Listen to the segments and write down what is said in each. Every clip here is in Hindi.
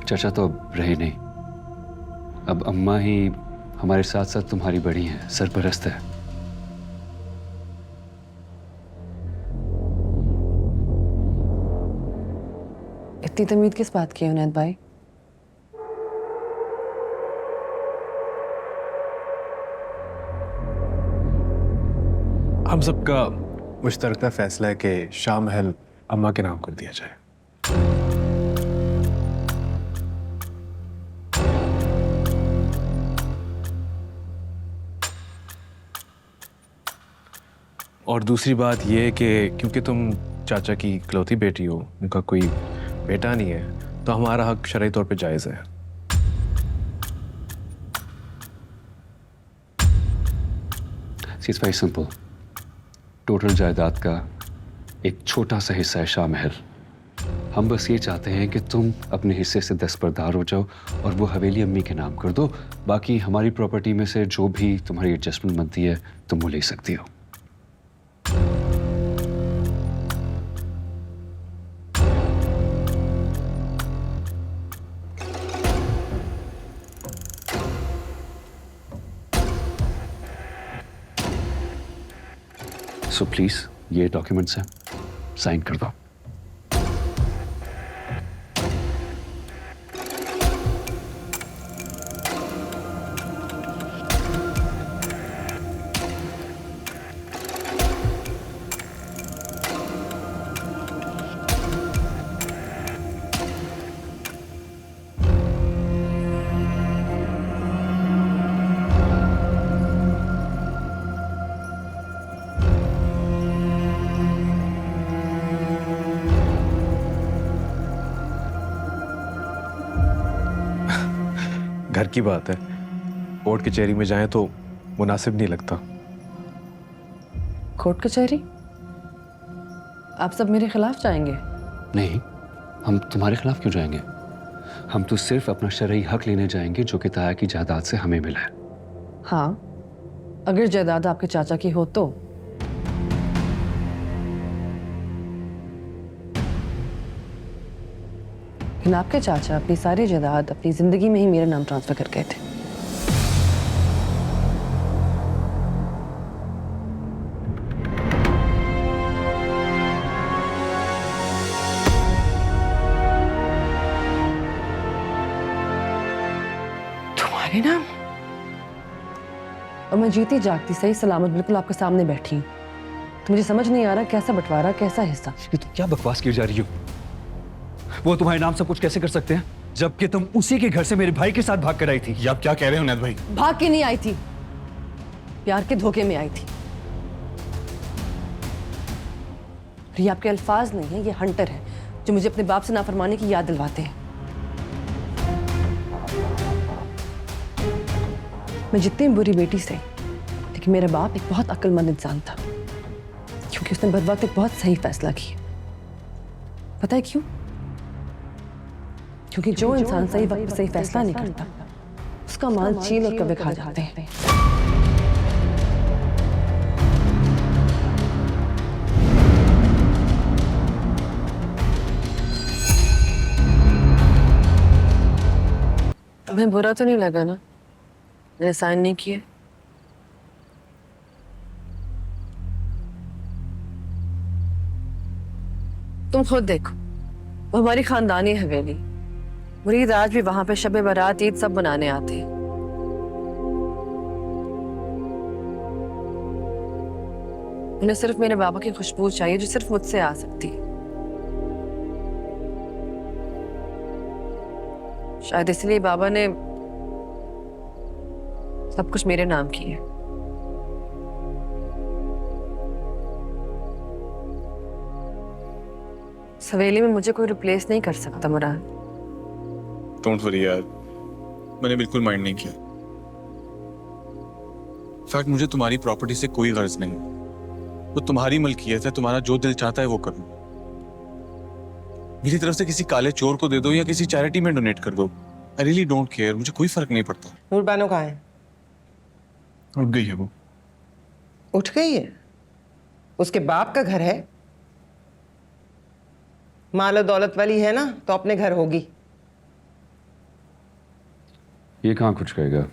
चाचा तो अब रहे नहीं। अब अम्मा ही हमारे साथ साथ तुम्हारी बड़ी हैं, सरपरस्त है। इतनी तमीद किस बात की है उनैद भाई? हम सबका मुश्तरका फैसला है कि शाह महल अम्मा के नाम कर दिया जाए। और दूसरी बात यह है कि क्योंकि तुम चाचा की इकलौती बेटी हो, उनका कोई बेटा नहीं है, तो हमारा हक शरई तौर पे जायज़ है। It's very simple. टोटल जायदाद का एक छोटा सा हिस्सा है शाह महल। हम बस ये चाहते हैं कि तुम अपने हिस्से से दस्तबरदार हो जाओ और वो हवेली अम्मी के नाम कर दो। बाकी हमारी प्रॉपर्टी में से जो भी तुम्हारी एडजस्टमेंट बनती है तुम वो ले सकती हो। सो प्लीज ये डॉक्यूमेंट्स हैं, साइन कर दो। घर की बात है, कोर्ट कचहरी में जाएं तो मुनासिब नहीं लगता। कोर्ट कचहरी? आप सब मेरे खिलाफ जाएंगे? नहीं, हम तुम्हारे खिलाफ क्यों जाएंगे? हम तो सिर्फ अपना शरई हक लेने जाएंगे जो कि ताया की जायदाद से हमें मिला है। हाँ, अगर जायदाद आपके चाचा की हो तो। लेकिन आपके चाचा अपनी सारी जायदाद अपनी जिंदगी में ही मेरे नाम ट्रांसफर कर गए थे। तुम्हारे नाम? और मैं जीती जागती सही सलामत बिल्कुल आपके सामने बैठी हूं। तो मुझे समझ नहीं आ रहा कैसा बंटवारा, कैसा हिस्सा। ये तुम क्या बकवास की जा रही हो? वो तुम्हारे नाम सब कुछ कैसे कर सकते हैं जबकि तुम उसी के घर से मेरे भाई के साथ भाग कर आई थी? ये आप क्या कह रहे हो नैद भाई? भाग के नहीं आई थी, प्यार के धोखे में आई थी। और ये आपके अल्फाज नहीं है, ये हंटर है जो मुझे अपने बाप से नाफरमानी की याद दिलवाते हैं। मैं जितनी बुरी बेटी से, लेकिन मेरा बाप एक बहुत अक्लमंद इंसान था, क्योंकि उसने बर वक्त एक बहुत सही फैसला किया। पता है क्यों? क्योंकि जो इंसान सही वक्त पर सही फैसला नहीं करता, उसका माल चील और कौवे खा जाते हैं। तुम्हें बुरा तो नहीं लगा ना मैंने साइन नहीं किए? तुम खुद देखो, वो हमारी खानदानी हवेली। मुरीद आज भी वहां पे शब बारात ईद सब मनाने आते हैं। उन्हें सिर्फ मेरे बाबा की खुशबू चाहिए जो सिर्फ मुझसे आ सकती है। शायद इसलिए बाबा ने सब कुछ मेरे नाम किया है। इस हवेली में मुझे कोई रिप्लेस नहीं कर सकता मुराद। डोंट वरी यार, मैंने बिल्कुल माइंड नहीं किया। इनफैक्ट मुझे तुम्हारी प्रॉपर्टी से कोई गर्ज नहीं, वो तुम्हारी मलकियत है, तुम्हारा जो दिल चाहता है वो करो। मेरी तरफ से किसी काले चोर को दे दो या किसी चैरिटी में डोनेट कर दो, आई रियली डोंट केयर, मुझे कोई फर्क नहीं पड़ता। नूर बानो कहाँ है? उठ गई है वो। उठ गई है? उसके बाप का घर है, माल और दौलत वाली है ना, तो अपने घर होगी। ये कहाँ कुछ कहेगा?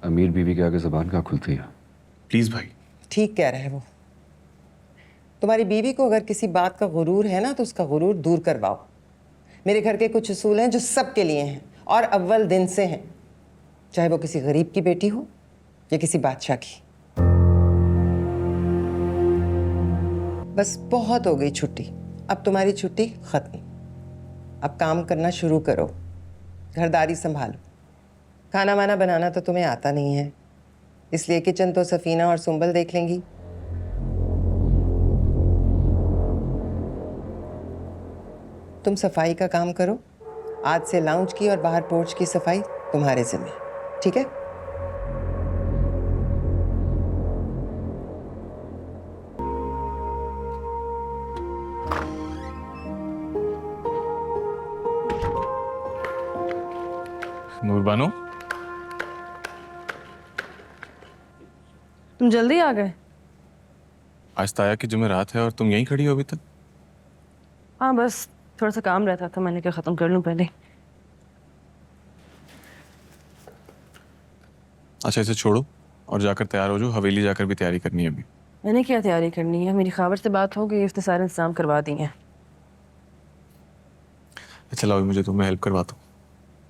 अमीर बीवी के आगे ज़बान कहाँ खुलती है? प्लीज भाई। ठीक कह रहे हैं वो। तुम्हारी बीवी को अगर किसी बात का गुरूर है ना तो उसका गुरूर दूर करवाओ। मेरे घर के कुछ उसूल हैं जो सबके लिए हैं और अव्वल दिन से हैं, चाहे वो किसी गरीब की बेटी हो या किसी बादशाह की। बस बहुत हो गई छुट्टी, अब तुम्हारी छुट्टी खत्म। अब काम करना शुरू करो, घरदारी संभालो। खाना वाना बनाना तो तुम्हें आता नहीं है, इसलिए किचन तो सफीना और सुंबल देख लेंगी। तुम सफाई का काम करो। आज से लाउंज की और बाहर पोर्च की सफाई तुम्हारे जिम्मे, ठीक है? नूरबानो, तुम जल्दी आ गए? आज ताया की जुमेरात है और तुम यहीं खड़ी हो अभी तक? हाँ, बस थोड़ा सा काम रहता था, मैंने कहा ख़त्म कर लूँ पहले। अच्छा, इसे छोड़ो और जाकर तैयार हो जाओ, हवेली जाकर भी तैयारी करनी है अभी। मैंने क्या तैयारी करनी है? मेरी खावर से बात हो गई, उसने सारे इंतजाम करवा दिए हैं। अच्छा लाओ, मुझे तुम्हें हेल्प करवाता हूँ।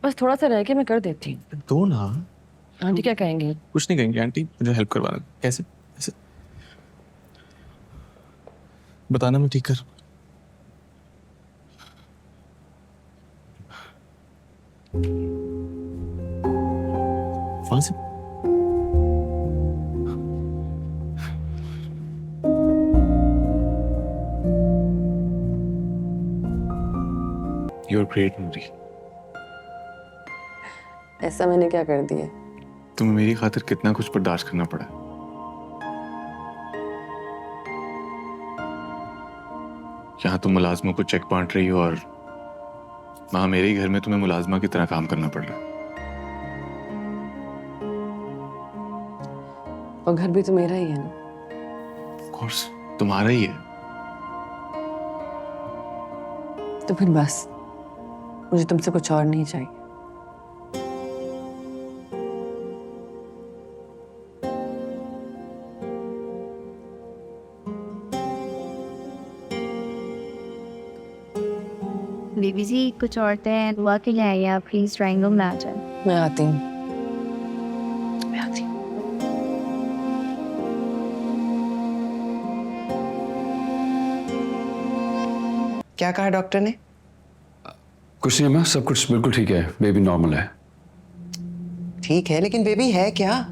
बस थोड़ा सा रह के मैं कर देती हूँ। दो ना। आंटी क्या कहेंगे? कुछ नहीं कहेंगे आंटी, मुझे हेल्प करवाना। कैसे कैसे बताना, मैं ठीक कर। वहां से यू आर ग्रेट नूरी। ऐसा मैंने क्या कर दिया? तुम्हें मेरी खातिर कितना कुछ बर्दाश्त करना पड़ा। यहाँ तुम मुलाजमों को चेक बांट रही हो और वहां मेरे ही घर में तुम्हें मुलाजमा की तरह काम करना पड़ रहा है। और घर भी तो मेरा ही है ना। ऑफ कोर्स तुम्हारा ही है। तो फिर बस, मुझे तुमसे कुछ और नहीं चाहिए। बीबी जी, कुछ औरतें दुआ के लिए आई हैं, आप प्लीज ड्राइंग रूम में आ जाए। मैं आती हूँ, मैं आती हूँ। क्या कहा डॉक्टर ने? कुछ नहीं अम्मा, सब कुछ बिल्कुल ठीक है। बेबी नॉर्मल है। ठीक है, लेकिन बेबी है क्या?